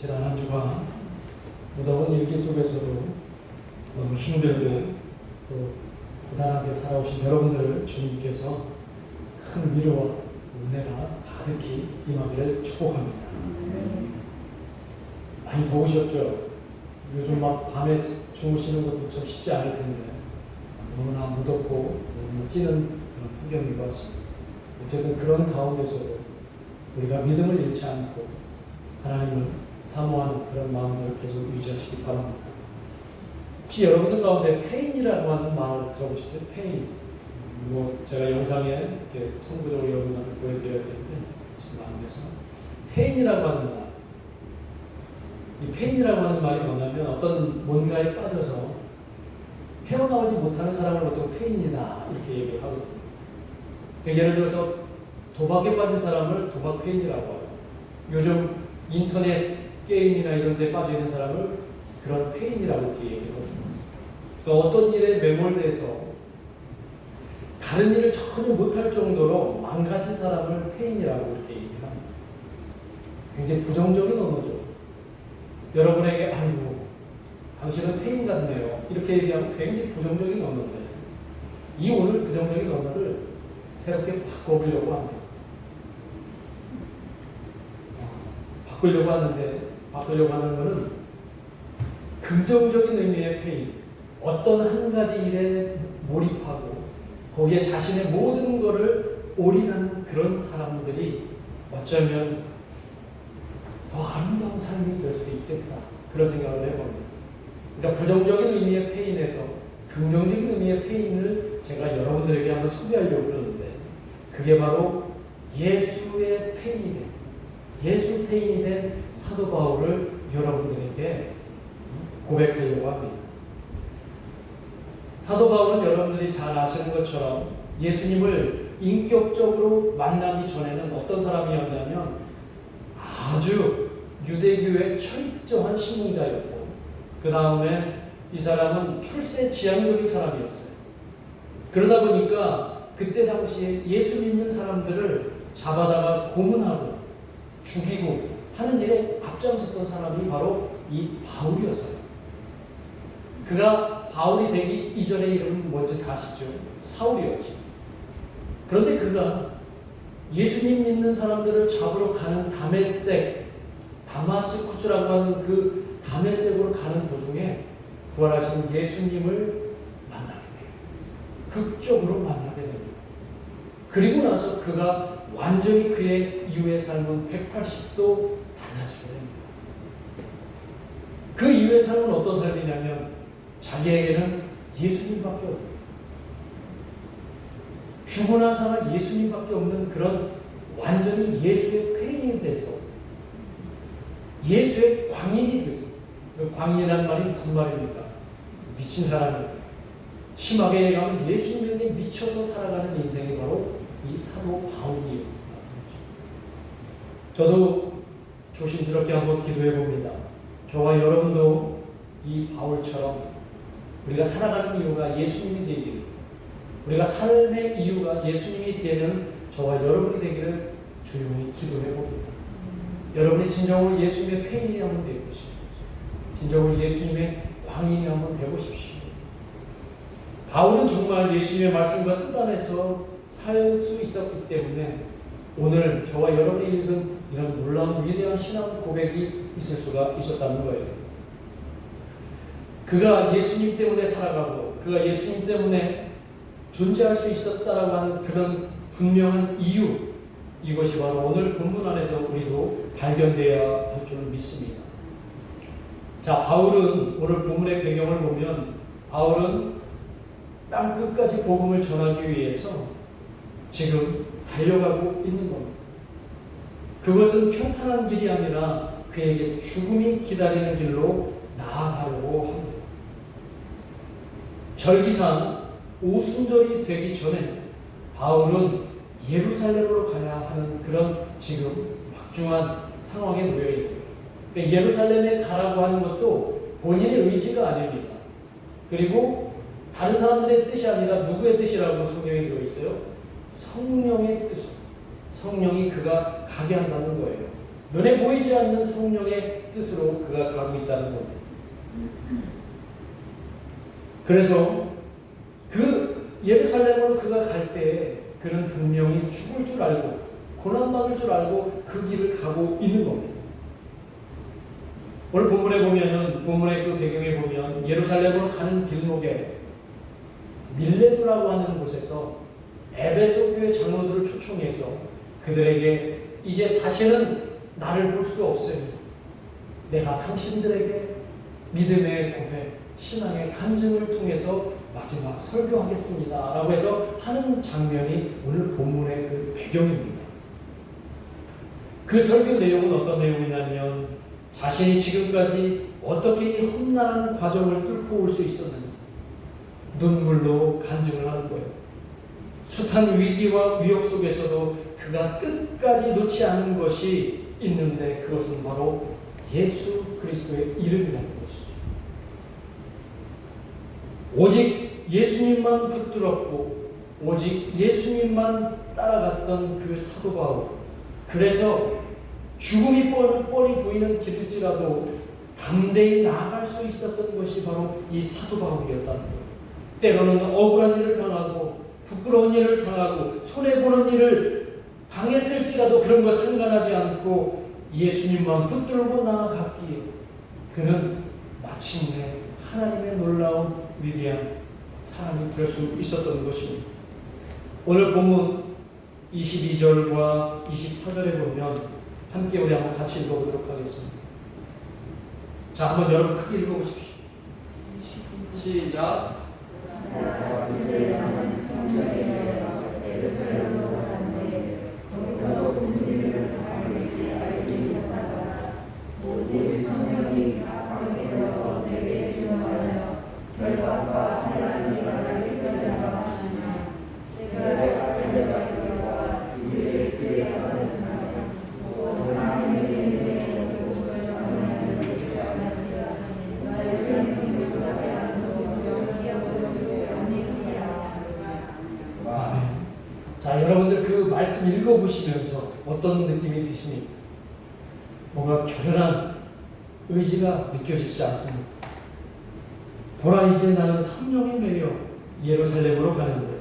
지난 한 주간 무더운 일기 속에서도 너무 힘들게 또 고단하게 살아오신 여러분들을 주님께서 큰 위로와 은혜가 가득히 임하기를 축복합니다. 많이 더우셨죠? 요즘 막 밤에 주무시는 것도 좀 쉽지 않을 텐데 너무나 무덥고 너무나 찌는 그런 풍경인 것 같습니다. 어쨌든 그런 가운데서도 우리가 믿음을 잃지 않고 하나님을 사모하는 그런 마음들을 계속 유지하시기 바랍니다. 혹시 여러분들 가운데 페인이라고 하는 말을 들어보셨어요? 페인. 제가 영상에 이렇게 참고적으로 여러분한테 보여드려야 되는데 지금 안 돼서 페인이라고 하는 말. 이 페인이라고 하는 말이 뭐냐면 어떤 뭔가에 빠져서 헤어나오지 못하는 사람을 보통 페인이다 이렇게 얘기를 하거든요. 그러니까 예를 들어서 도박에 빠진 사람을 도박 페인이라고 하고 요즘 인터넷 게임이나 이런 데 빠져 있는 사람을 그런 페인이라고 이렇게 얘기하거든요. 그러니까 어떤 일에 매몰돼서 다른 일을 전혀 못할 정도로 망가진 사람을 페인이라고 이렇게 얘기합니다. 굉장히 부정적인 언어죠. 여러분에게 아이고 당신은 페인 같네요 이렇게 얘기하면 굉장히 부정적인 언어인데 이 오늘 부정적인 언어를 새롭게 바꿔보려고 합니다. 바꾸려고 하는 것은 긍정적인 의미의 페인, 어떤 한 가지 일에 몰입하고 거기에 자신의 모든 것을 올인하는 그런 사람들이 어쩌면 더 아름다운 삶이 될 수도 있겠다 그런 생각을 해봅니다. 그러니까 부정적인 의미의 페인에서 긍정적인 의미의 페인을 제가 여러분들에게 한번 소개하려고 그러는데 그게 바로 예수의 페인이 된 예수 페인이 된 사도 바울을 여러분들에게 고백하려고 합니다. 사도 바울은 여러분들이 잘 아시는 것처럼 예수님을 인격적으로 만나기 전에는 어떤 사람이었냐면 아주 유대교의 철저한 신봉자였고 그 다음에 이 사람은 출세 지향적인 사람이었어요. 그러다 보니까 그때 당시에 예수 믿는 사람들을 잡아다가 고문하고 죽이고 하는 일에 앞장섰던 사람이 바로 이 바울이었어요. 그가 바울이 되기 이전의 이름은 뭔지 다 아시죠? 사울이었죠. 그런데 그가 예수님 믿는 사람들을 잡으러 가는 다마스쿠스라고 하는 그 다메섹으로 가는 도중에 부활하신 예수님을 만나게 돼요. 극적으로 만나게 됩니다. 그리고 나서 그가 완전히 그의 이후의 삶은 180도 달라지게 됩니다. 그 이후의 삶은 어떤 삶이냐면 자기에게는 예수님밖에 없는 죽으나 사나 예수님밖에 없는 그런 완전히 예수의 페인이 돼서 예수의 광인이 돼서 광인이라는 말이 무슨 말입니까? 미친 사람이 심하게 얘기하면 예수님에게 미쳐서 살아가는 인생이 바로 이 사도 바울이에요. 저도 조심스럽게 한번 기도해 봅니다. 저와 여러분도 이 바울처럼 우리가 살아가는 이유가 예수님이 되기를, 우리가 삶의 이유가 예수님이 되는 저와 여러분이 되기를 조용히 기도해 봅니다. 여러분이 진정으로 예수님의 페인이 한번 되보십시오. 진정으로 예수님의 광인이 한번 되보십시오. 바울은 정말 예수님의 말씀과 뜻 안에서 살 수 있었기 때문에 오늘 저와 여러분이 읽은 이런 놀라운 위대한 신앙 고백이 있을 수가 있었다는 거예요. 그가 예수님 때문에 살아가고 그가 예수님 때문에 존재할 수 있었다라고 하는 그런 분명한 이유, 이것이 바로 오늘 본문 안에서 우리도 발견되어야 할 줄 믿습니다. 자, 바울은 오늘 본문의 배경을 보면 바울은 땅 끝까지 복음을 전하기 위해서 지금 달려가고 있는 겁니다. 그것은 평탄한 길이 아니라 그에게 죽음이 기다리는 길로 나아가려고 합니다. 절기상 오순절이 되기 전에 바울은 예루살렘으로 가야 하는 그런 지금 막중한 상황에 놓여 있는 거예요. 그러니까 예루살렘에 가라고 하는 것도 본인의 의지가 아닙니다. 그리고 다른 사람들의 뜻이 아니라 누구의 뜻이라고 성경에 되어 있어요? 성령의 뜻. 성령이 그가 가게 한다는 거예요. 눈에 보이지 않는 성령의 뜻으로 그가 가고 있다는 겁니다. 그래서 그 예루살렘으로 그가 갈 때 그는 분명히 죽을 줄 알고 고난받을 줄 알고 그 길을 가고 있는 겁니다. 오늘 본문의 그 배경에 보면 예루살렘으로 가는 길목에 밀레도라고 하는 곳에서 에베소 교회 장로들을 초청해서 그들에게 이제 다시는 나를 볼 수 없으니 내가 당신들에게 믿음의 고백, 신앙의 간증을 통해서 마지막 설교하겠습니다 라고 해서 하는 장면이 오늘 본문의 그 배경입니다. 그 설교 내용은 어떤 내용이냐면 자신이 지금까지 어떻게 이 험난한 과정을 뚫고 올 수 있었는지 눈물로 간증을 하는 거예요. 숱한 위기와 위협 속에서도 그가 끝까지 놓지 않은 것이 있는데 그것은 바로 예수 그리스도의 이름이라는 것이죠. 오직 예수님만 붙들었고 오직 예수님만 따라갔던 그 사도 바울. 그래서 죽음이 뻔히 보이는 길일지라도 담대히 나아갈 수 있었던 것이 바로 이 사도 바울이었다는 거예요. 때로는 억울한 일을 당하고 부끄러운 일을 당하고 손해보는 일을 당했을지라도 그런 거 상관하지 않고 예수님만 붙들고 나아갔기에 그는 마침내 하나님의 놀라운 위대한 사람이 될 수 있었던 것입니다. 오늘 본문 22절과 24절에 보면 함께 우리 한번 같이 읽어보도록 하겠습니다. 자, 한번 여러분 크게 읽어보십시오. 시작. 자, 여러분들 그 말씀 읽어보시면서 어떤 느낌이 드십니까? 뭔가 결연한 의지가 느껴지지 않습니까? 보라, 이제 나는 성령에 매여 예루살렘으로 가는데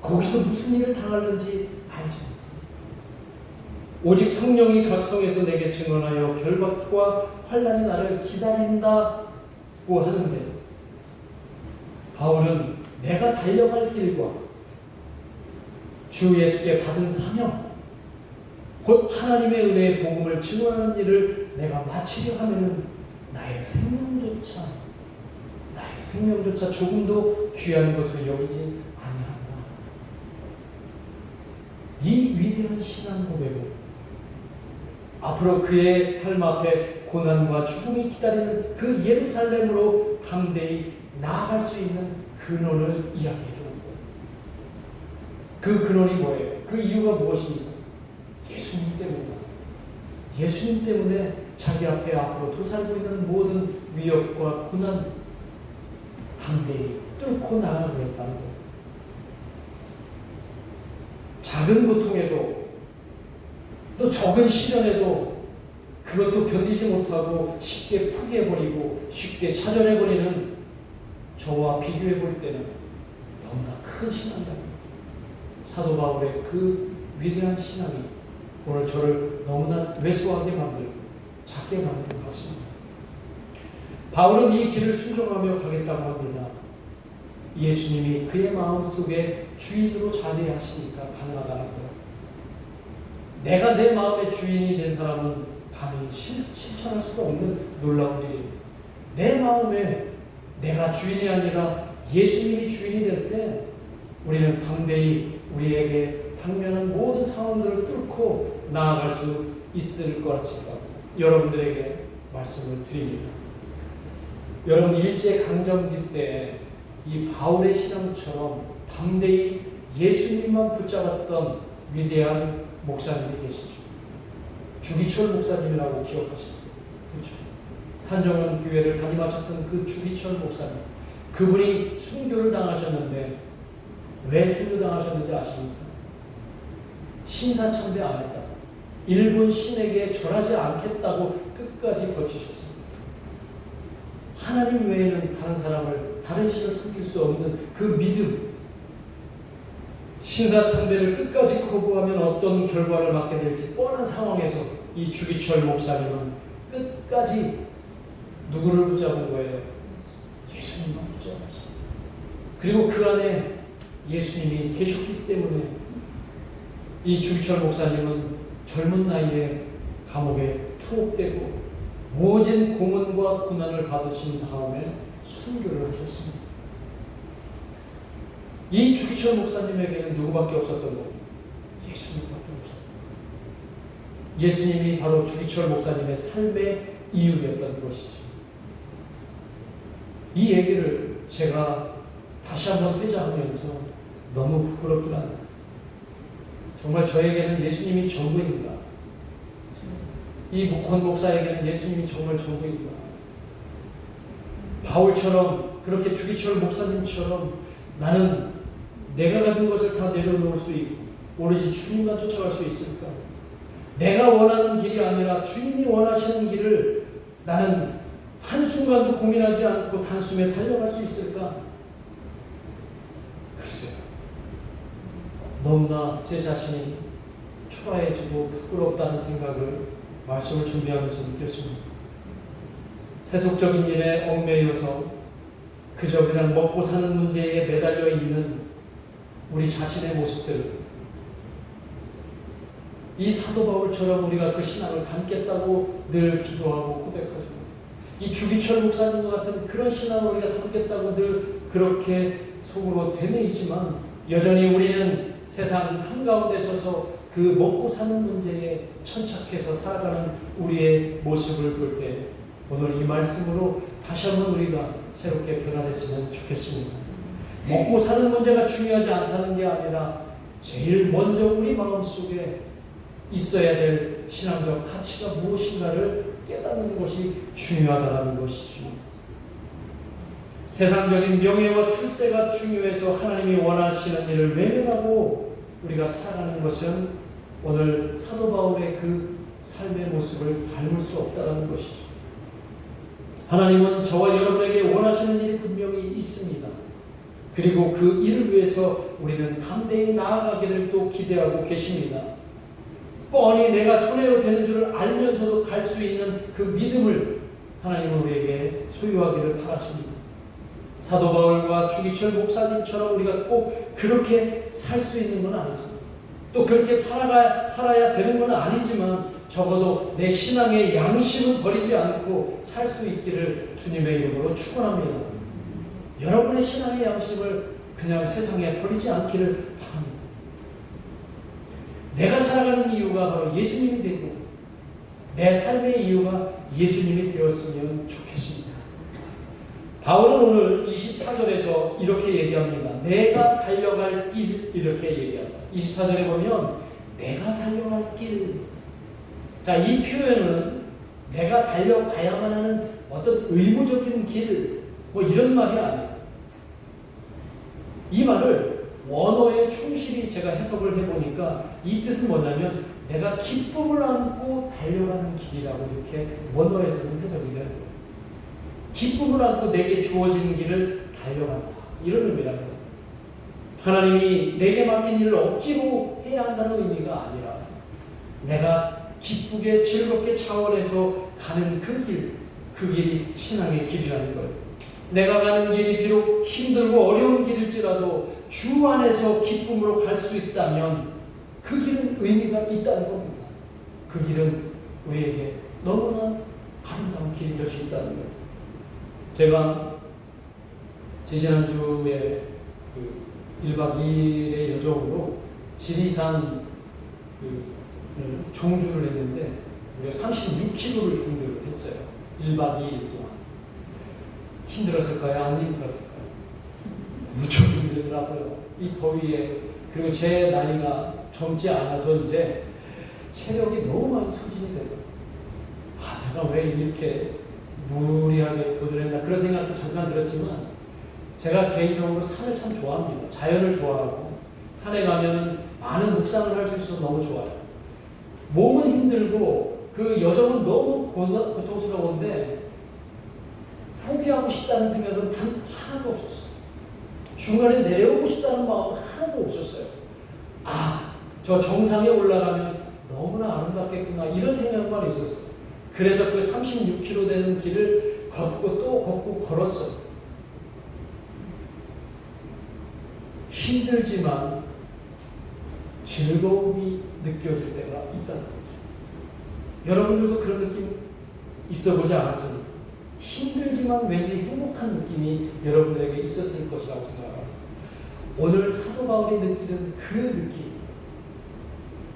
거기서 무슨 일을 당하는지 알지 못합니다. 오직 성령이 각성해서 내게 증언하여 결박과 환난이 나를 기다린다고 하는데 바울은 내가 달려갈 길과 주 예수께 받은 사명, 곧 하나님의 은혜의 복음을 증언하는 일을 내가 마치려 하면은 나의 생명조차 조금도 귀한 것으로 여기지 아니한다. 이 위대한 신앙 고백은 앞으로 그의 삶 앞에 고난과 죽음이 기다리는 그 예루살렘으로 담대히 나아갈 수 있는 근원을 이야기해 줍니다. 그 근원이 뭐예요? 그 이유가 무엇입니까? 예수님 때문이다. 예수님 때문에 자기 앞에 앞으로 도사리고 있는 모든 위협과 고난 담대히 뚫고 나가고 있다는 거예요. 작은 고통에도 또 적은 시련에도 그것도 견디지 못하고 쉽게 포기해버리고 쉽게 좌절해버리는 저와 비교해볼 때는 너무나 큰 신앙이다. 사도 바울의 그 위대한 신앙이 오늘 저를 너무나 왜소하게 만들고 작게 만드는 것 같습니다. 바울은 이 길을 순종하며 가겠다고 합니다. 예수님이 그의 마음속에 주인으로 자리하시니까 가능하다는 거예요. 내가 내 마음의 주인이 된 사람은 감히 실천할 수가 없는 놀라운 일입니다. 내 마음에 내가 주인이 아니라 예수님이 주인이 될 때 우리는 담대히 우리에게 당면한 모든 상황들을 뚫고 나아갈 수 있을 것이다. 여러분들에게 말씀을 드립니다. 여러분 일제강점기 때 이 바울의 신앙처럼 담대히 예수님만 붙잡았던 위대한 목사님이 계시죠. 주기철 목사님이라고 기억하시죠? 그렇죠? 산정원 교회를 담임하셨던 그 주기철 목사님, 그분이 순교를 당하셨는데 왜 순교당하셨는지 아십니까? 신사참배 안 했다. 일본 신에게 절하지 않겠다고 끝까지 버티셨습니다. 하나님 외에는 다른 사람을, 다른 신을 섬길 수 없는 그 믿음, 신사참배를 끝까지 거부하면 어떤 결과를 맞게 될지 뻔한 상황에서 이 주기철 목사님은 끝까지 누구를 붙잡은 거예요? 예수님만 붙잡았어요. 그리고 그 안에 예수님이 계셨기 때문에 이 주기철 목사님은 젊은 나이에 감옥에 투옥되고 모진 고문과 고난을 받으신 다음에 순교를 하셨습니다. 이 주기철 목사님에게는 누구밖에 없었던 겁니다. 예수님밖에 없었던 겁니다. 예수님이 바로 주기철 목사님의 삶의 이유였던 것이죠. 이 얘기를 제가 다시 한번 회자하면서 너무 부끄럽긴 합니다. 정말 저에게는 예수님이 전부입니다. 이 권 목사에게는 예수님이 정말 전부입니다. 바울처럼, 그렇게 주기철 목사님처럼 나는 내가 가진 것을 다 내려놓을 수 있고 오로지 주님만 쫓아갈 수 있을까? 내가 원하는 길이 아니라 주님이 원하시는 길을 나는 한순간도 고민하지 않고 단숨에 달려갈 수 있을까? 글쎄요. 너무나 제 자신이 초라해지고 부끄럽다는 생각을 말씀을 준비하면서 느꼈습니다. 세속적인 일에 얽매여서 그저 그냥 먹고 사는 문제에 매달려 있는 우리 자신의 모습들, 이 사도 바울처럼 우리가 그 신앙을 담겠다고 늘 기도하고 고백하죠. 이 주기철 목사님과 같은 그런 신앙을 우리가 담겠다고 늘 그렇게 속으로 되뇌이지만 여전히 우리는 세상 한가운데 서서 그 먹고 사는 문제에 천착해서 살아가는 우리의 모습을 볼 때 오늘 이 말씀으로 다시 한번 우리가 새롭게 변화됐으면 좋겠습니다. 먹고 사는 문제가 중요하지 않다는 게 아니라 제일 먼저 우리 마음속에 있어야 될 신앙적 가치가 무엇인가를 깨닫는 것이 중요하다는 것이죠. 세상적인 명예와 출세가 중요해서 하나님이 원하시는 일을 외면하고 우리가 살아가는 것은 오늘 사도 바울의 그 삶의 모습을 닮을 수 없다는 것이죠. 하나님은 저와 여러분에게 원하시는 일이 분명히 있습니다. 그리고 그 일을 위해서 우리는 담대히 나아가기를 또 기대하고 계십니다. 뻔히 내가 손해로 되는 줄을 알면서도 갈 수 있는 그 믿음을 하나님은 우리에게 소유하기를 바라십니다. 사도 바울과 주기철 목사님처럼 우리가 꼭 그렇게 살 수 있는 건 아니죠. 또 그렇게 살아야 되는 건 아니지만 적어도 내 신앙의 양심은 버리지 않고 살 수 있기를 주님의 이름으로 축원합니다. 여러분의 신앙의 양심을 그냥 세상에 버리지 않기를 바랍니다. 내가 살아가는 이유가 바로 예수님이 되고 내 삶의 이유가 예수님이 되었으면 좋겠습니다. 바울은 오늘 24절에서 이렇게 얘기합니다. 내가 달려갈 길, 이렇게 얘기합니다. 24절에 보면 내가 달려갈 길. 자, 이 표현은 내가 달려가야만 하는 어떤 의무적인 길, 뭐 이런 말이 아니에요. 이 말을 원어에 충실히 제가 해석을 해보니까 이 뜻은 뭐냐면 내가 기쁨을 안고 달려가는 길이라고 이렇게 원어에서는 해석이 되는 거예요. 기쁨을 안고 내게 주어진 길을 달려간다. 이런 의미랍니다. 하나님이 내게 맡긴 일을 억지로 해야 한다는 의미가 아니라 내가 기쁘게 즐겁게 차원해서 가는 그 길, 그 길이 신앙의 길이라는 거예요. 내가 가는 길이 비록 힘들고 어려운 길일지라도 주 안에서 기쁨으로 갈 수 있다면 그 길은 의미가 있다는 겁니다. 그 길은 우리에게 너무나 아름다운 길이 될 수 있다는 거예요. 제가 지지난주에 그 1박 2일의 여정으로 지리산 종주를 했는데 우리가 36km를 중주를 했어요. 1박 2일 동안. 힘들었을까요? 안 힘들었을까요? 무척 힘들더라고요. 이 더위에. 그리고 제 나이가 젊지 않아서 이제 체력이 너무 많이 소진이 되더라고요. 아, 내가 왜 이렇게 무리하게 도전했나 그런 생각도 잠깐 들었지만 제가 개인적으로 산을 참 좋아합니다. 자연을 좋아하고 산에 가면 많은 묵상을 할 수 있어서 너무 좋아요. 몸은 힘들고 그 여정은 너무 고통스러운데 포기하고 싶다는 생각은 단 하나도 없었어요. 중간에 내려오고 싶다는 마음도 하나도 없었어요. 아, 저 정상에 올라가면 너무나 아름답겠구나 이런 생각만 있었어요. 그래서 그 36km 되는 길을 걷고 또 걷고 걸었어요. 힘들지만 즐거움이 느껴질 때가 있다는 거죠. 여러분들도 그런 느낌 있어보지 않았습니까? 힘들지만 왠지 행복한 느낌이 여러분들에게 있었을 것이라고 생각합니다. 오늘 사도 바울이 느끼는 그 느낌,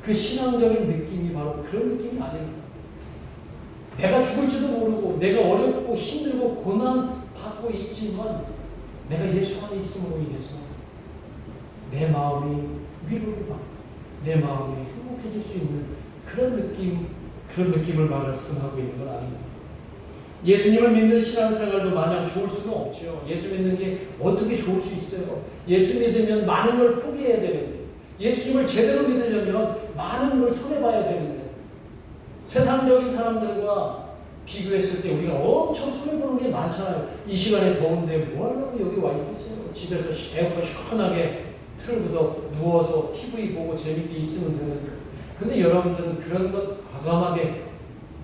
그 신앙적인 느낌이 바로 그런 느낌이 아닙니다. 내가 죽을지도 모르고 내가 어렵고 힘들고 고난받고 있지만 내가 예수 안에 있음으로 인해서 내 마음이 위로를 받고 내 마음이 행복해질 수 있는 그런 느낌을 말씀하고 있는 건 아닙니다. 예수님을 믿는 신앙생활도 마냥 좋을 수는 없죠. 예수 믿는 게 어떻게 좋을 수 있어요? 예수 믿으면 많은 걸 포기해야 되는데, 예수님을 제대로 믿으려면 많은 걸 손해봐야 되는데, 세상적인 사람들과 비교했을 때 우리가 엄청 손해보는 게 많잖아요. 이 시간에 더운데 뭐 하려고 여기 와 있겠어요? 집에서 에어컨 시원하게 틀고서 누워서 TV 보고 재밌게 있으면 되는데, 근데 여러분들은 그런 것 과감하게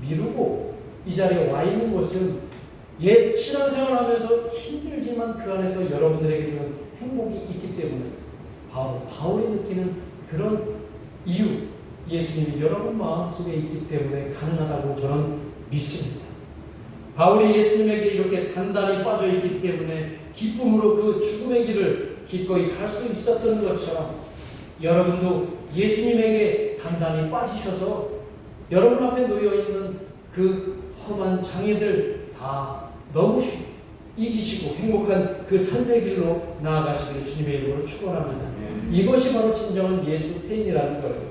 미루고 이 자리에 와 있는 것은 신앙생활 하면서 힘들지만 그 안에서 여러분들에게 주는 행복이 있기 때문에 바울이 느끼는 그런 이유, 예수님이 여러분 마음속에 있기 때문에 가능하다고 저는 믿습니다. 바울이 예수님에게 이렇게 단단히 빠져 있기 때문에 기쁨으로 그 죽음의 길을 기꺼이 갈 수 있었던 것처럼 여러분도 예수님에게 단단히 빠지셔서 여러분 앞에 놓여있는 그 험한 장애들 다 넘으시고 이기시고 행복한 그 삶의 길로 나아가시기를 주님의 이름으로 축원합니다. 이것이 바로 진정한 예수 팬이라는 거예요.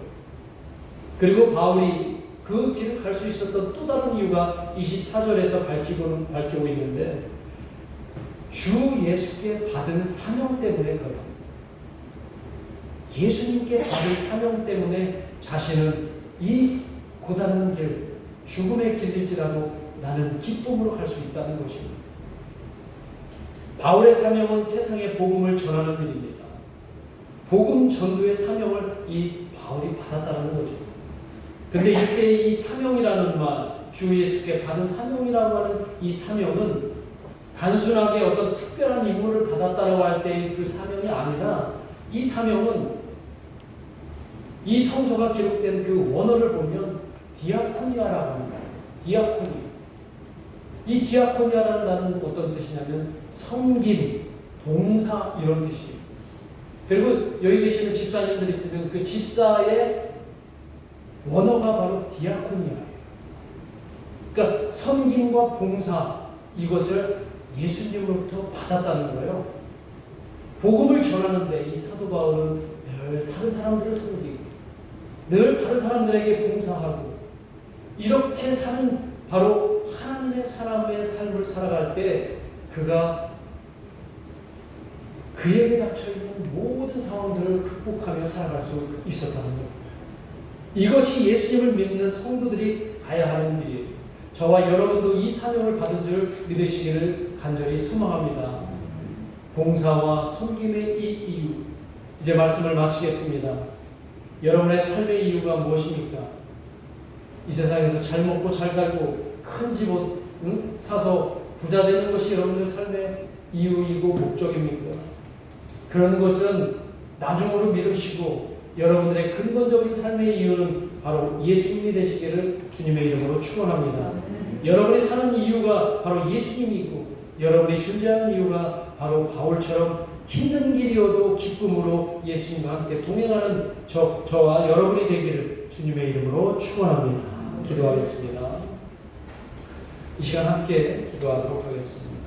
그리고 바울이 그 길을 갈 수 있었던 또 다른 이유가 24절에서 밝히고 있는데, 주 예수께 받은 사명 때문에 그렇다. 예수님께 받은 사명 때문에 자신은 이 고단한 길, 죽음의 길일지라도 나는 기쁨으로 갈 수 있다는 것입니다. 바울의 사명은 세상에 복음을 전하는 일입니다. 복음 전도의 사명을 이 바울이 받았다는 거죠. 근데 이때 이 사명이라는 말, 주 예수께 받은 사명이라고 하는 이 사명은 단순하게 어떤 특별한 임무를 받았다라고 할 때의 그 사명이 아니라, 이 사명은 이 성서가 기록된 그 원어를 보면 디아코니아라고 합니다. 디아코니아. 이 디아코니아라는 단어는 어떤 뜻이냐면 섬김, 봉사 이런 뜻이에요. 그리고 여기 계시는 집사님들 있으면 그 집사의 원어가 바로 디아코니아예요. 그러니까 섬김과 봉사, 이것을 예수님으로부터 받았다는 거예요. 복음을 전하는데 이 사도 바울은 늘 다른 사람들을 섬기고 늘 다른 사람들에게 봉사하고 이렇게 사는 바로 하나님의 사람의 삶을 살아갈 때 그가 그에게 닥쳐있는 모든 상황들을 극복하며 살아갈 수 있었다는 겁니다. 이것이 예수님을 믿는 성도들이 가야 하는 길이에요. 저와 여러분도 이 사명을 받은 줄 믿으시기를 간절히 소망합니다. 봉사와 섬김의 이 이유, 이제 말씀을 마치겠습니다. 여러분의 삶의 이유가 무엇입니까? 이 세상에서 잘 먹고 잘 살고 큰 집 사서 부자 되는 것이 여러분들의 삶의 이유이고 목적입니까? 그런 것은 나중으로 미루시고 여러분들의 근본적인 삶의 이유는 바로 예수님이 되시기를 주님의 이름으로 축원합니다. 여러분이 사는 이유가 바로 예수님이고 여러분이 존재하는 이유가 바로 바울처럼 힘든 길이어도 기쁨으로 예수님과 함께 동행하는 저와 여러분이 되기를 주님의 이름으로 축원합니다. 기도하겠습니다. 이 시간 함께 기도하도록 하겠습니다.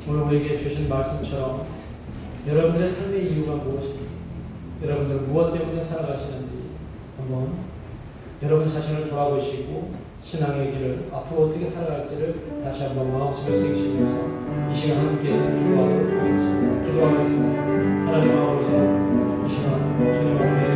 오늘 우리에게 주신 말씀처럼 여러분들의 삶의 이유가 무엇입니까? 여러분들 무엇 때문에 살아가시는지 한번 여러분 자신을 돌아보시고 신앙의 길을 앞으로 어떻게 살아갈지를 다시 한번 마음속에 새기시면서 이 시간 함께 기도하도록 하겠습니다. 기도하겠습니다. 하나님 아버지, 이 시간 주님 앞에